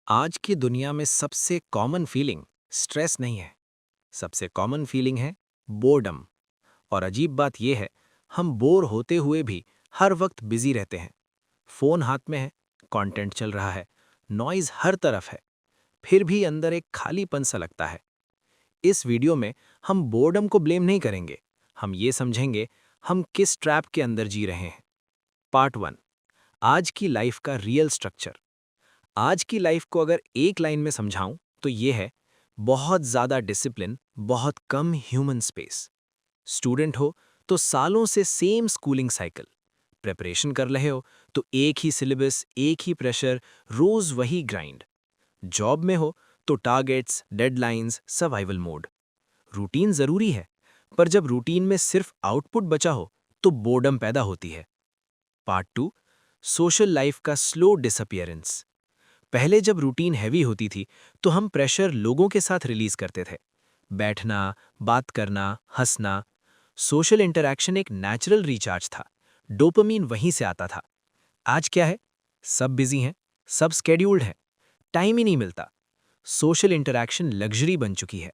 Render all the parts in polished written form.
आज की दुनिया में सबसे कॉमन फीलिंग स्ट्रेस नहीं है। सबसे कॉमन फीलिंग है बोर्डम। और अजीब बात यह है, हम बोर होते हुए भी हर वक्त बिजी रहते हैं। फोन हाथ में है, कंटेंट चल रहा है, नॉइज हर तरफ है, फिर भी अंदर एक खालीपन सा लगता है। इस वीडियो में हम बोर्डम को ब्लेम नहीं करेंगे, हम ये समझेंगे हम किस ट्रैप के अंदर जी रहे हैं। पार्ट 1, आज की लाइफ का रियल स्ट्रक्चर। आज की लाइफ को अगर एक लाइन में समझाऊं तो ये है, बहुत ज़्यादा डिसिप्लिन, बहुत कम ह्यूमन स्पेस। स्टूडेंट हो तो सालों से सेम स्कूलिंग साइकिल। प्रिपरेशन कर रहे हो तो एक ही सिलेबस, एक ही प्रेशर, रोज वही ग्राइंड। जॉब में हो तो targets, deadlines, survival mode. Routine ज़रूरी है, पर जब रूटीन में सिर्फ आउटपुट बचा हो तो बोर्डम पैदा होती है। पार्ट 2, सोशल लाइफ का स्लो डिसअपियरेंस। पहले जब रूटीन हैवी होती थी तो हम प्रेशर लोगों के साथ रिलीज करते थे। बैठना, बात करना, हंसना। सोशल इंटरैक्शन एक नेचुरल रिचार्ज था। डोपामीन वहीं से आता था। आज क्या है? सब बिजी हैं, सब स्केड्यूल्ड हैं, टाइम ही नहीं मिलता। सोशल इंटरैक्शन लग्जरी बन चुकी है,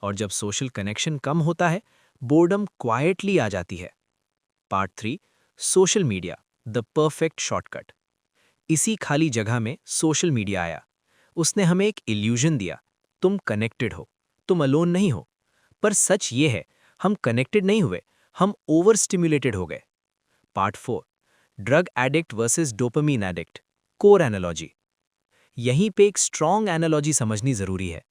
और जब सोशल कनेक्शन कम होता है, बोर्डम क्वाइटली आ जाती है। Part 3, social media, the perfect shortcut. इसी खाली जगह में सोशल मीडिया आया। उसने हमें एक इल्यूजन दिया, तुम कनेक्टेड हो, तुम अलोन नहीं हो। पर सच ये है, हम कनेक्टेड नहीं हुए, हम ओवर स्टिम्युलेटेड हो गए। Part 4, drug addict versus dopamine addict, core analogy. यहीं पे एक स्ट्रॉन्ग एनालॉजी समझनी जरूरी है।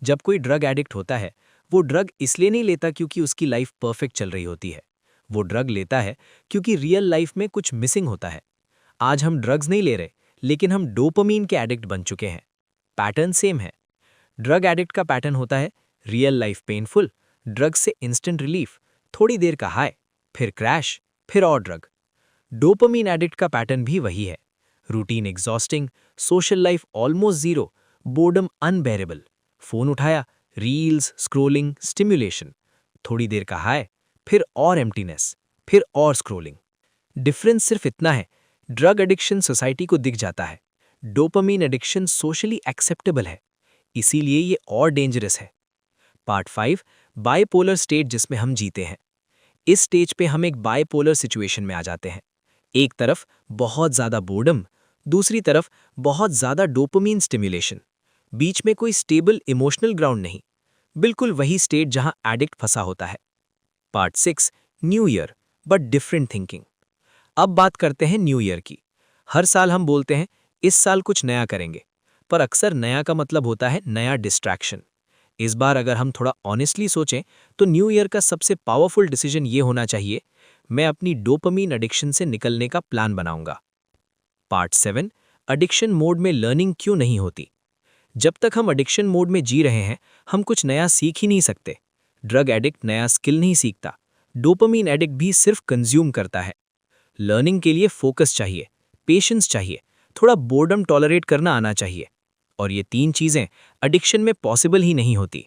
जब कोई ड्रग एडिक्ट होता है, वो ड्रग इसलिए नहीं लेता क्योंकि उसकी लाइफ परफेक्ट चल रही होती है। वो ड्रग लेता है क्योंकि रियल लाइफ में कुछ मिसिंग होता है। आज हम ड्रग्स नहीं ले रहे, लेकिन हम डोपामीन के एडिक्ट बन चुके हैं। पैटर्न सेम है। ड्रग एडिक्ट का पैटर्न होता है रियल लाइफ पेनफुल, ड्रग से इंस्टेंट रिलीफ, थोड़ी देर का हाई, फिर क्रैश, फिर और ड्रग। डोपामीन एडिक्ट का पैटर्न भी वही है। Routine exhausting, social life almost zero, boredom unbearable. Phone उठाया, रील्स, स्क्रोलिंग, स्टिम्युलेशन। थोड़ी देर का हाई, फिर और एम्प्टीनेस, फिर और स्क्रोलिंग। डिफरेंस सिर्फ इतना है, ड्रग एडिक्शन सोसाइटी को दिख जाता है, डोपामीन एडिक्शन सोशली एक्सेप्टेबल है। इसीलिए ये और डेंजरस है। पार्ट 5, बाइपोलर स्टेट जिसमें हम जीते हैं। इस स्टेज पे हम एक बाइपोलर सिचुएशन में आ जाते हैं। एक तरफ बहुत ज्यादा बोर्डम, दूसरी तरफ बहुत ज्यादा डोपामीन स्टिम्युलेशन। बीच में कोई स्टेबल इमोशनल ग्राउंड नहीं। बिल्कुल वही स्टेट जहां एडिक्ट फंसा होता है। Part 6, new year but different thinking. अब बात करते हैं न्यू ईयर की। हर साल हम बोलते हैं इस साल कुछ नया करेंगे, पर अक्सर नया का मतलब होता है नया डिस्ट्रैक्शन। इस बार अगर हम थोड़ा ऑनेस्टली सोचें तो न्यू ईयर का सबसे पावरफुल डिसीजन ये होना चाहिए, मैं अपनी डोपामीन एडिक्शन से निकलने का प्लान बनाऊंगा। पार्ट 7, एडिक्शन मोड में लर्निंग क्यों नहीं होती। जब तक हम एडिक्शन मोड में जी रहे हैं, हम कुछ नया सीख ही नहीं सकते। ड्रग एडिक्ट नया स्किल नहीं सीखता, डोपामीन एडिक्ट भी सिर्फ कंज्यूम करता है। लर्निंग के लिए फोकस चाहिए, पेशेंस चाहिए, थोड़ा बोर्डम टॉलरेट करना आना चाहिए। और ये तीन चीजें एडिक्शन में पॉसिबल ही नहीं होती।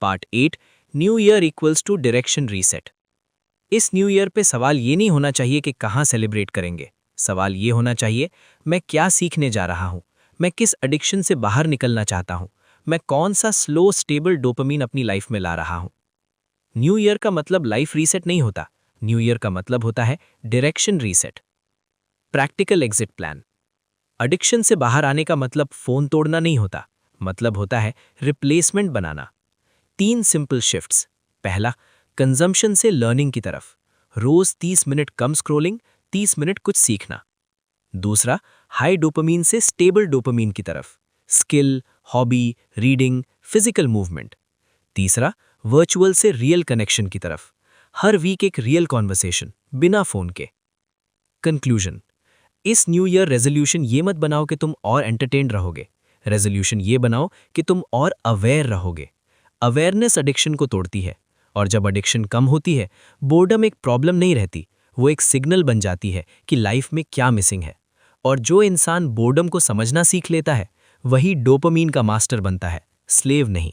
Part 8, new year equals to direction reset. इस न्यू ईयर पे सवाल ये नहीं होना चाहिए कि कहाँ सेलिब्रेट करेंगे। सवाल ये होना चाहिए, मैं क्या सीखने जा रहा हूँ, मैं किस एडिक्शन से बाहर निकलना चाहता हूँ, मैं कौन सा स्लो स्टेबल डोपामीन अपनी लाइफ में ला रहा हूँ। न्यू ईयर का मतलब लाइफ रीसेट नहीं होता। न्यू ईयर का मतलब होता है direction reset. Practical exit plan. Addiction से बाहर आने का मतलब फोन तोड़ना नहीं होता, मतलब होता है रिप्लेसमेंट बनाना। 3 सिंपल शिफ्ट्स। पहला, कंजम्पशन से लर्निंग की तरफ। रोज 30 मिनट कम स्क्रोलिंग, 30 मिनट कुछ सीखना। दूसरा, हाई डोपामीन से स्टेबल डोपामीन की तरफ। Skill, hobby, reading, physical movement. तीसरा, वर्चुअल से रियल कनेक्शन की तरफ। हर वीक एक रियल कॉन्वर्सेशन, बिना फोन के। कंक्लूजन, इस न्यू ईयर रेजोल्यूशन ये मत बनाओ कि तुम और एंटरटेन्ड रहोगे। रेजोल्यूशन ये बनाओ कि तुम और अवेयर रहोगे। अवेयरनेस एडिक्शन को तोड़ती है, और जब एडिक्शन कम होती है, बोर्डम एक प्रॉब्लम नहीं रहती, वो एक सिग्नल बन जाती है कि लाइफ में क्या मिसिंग है। और जो इंसान बोर्डम को समझना सीख लेता है, वही डोपामीन का मास्टर बनता है, स्लेव नहीं।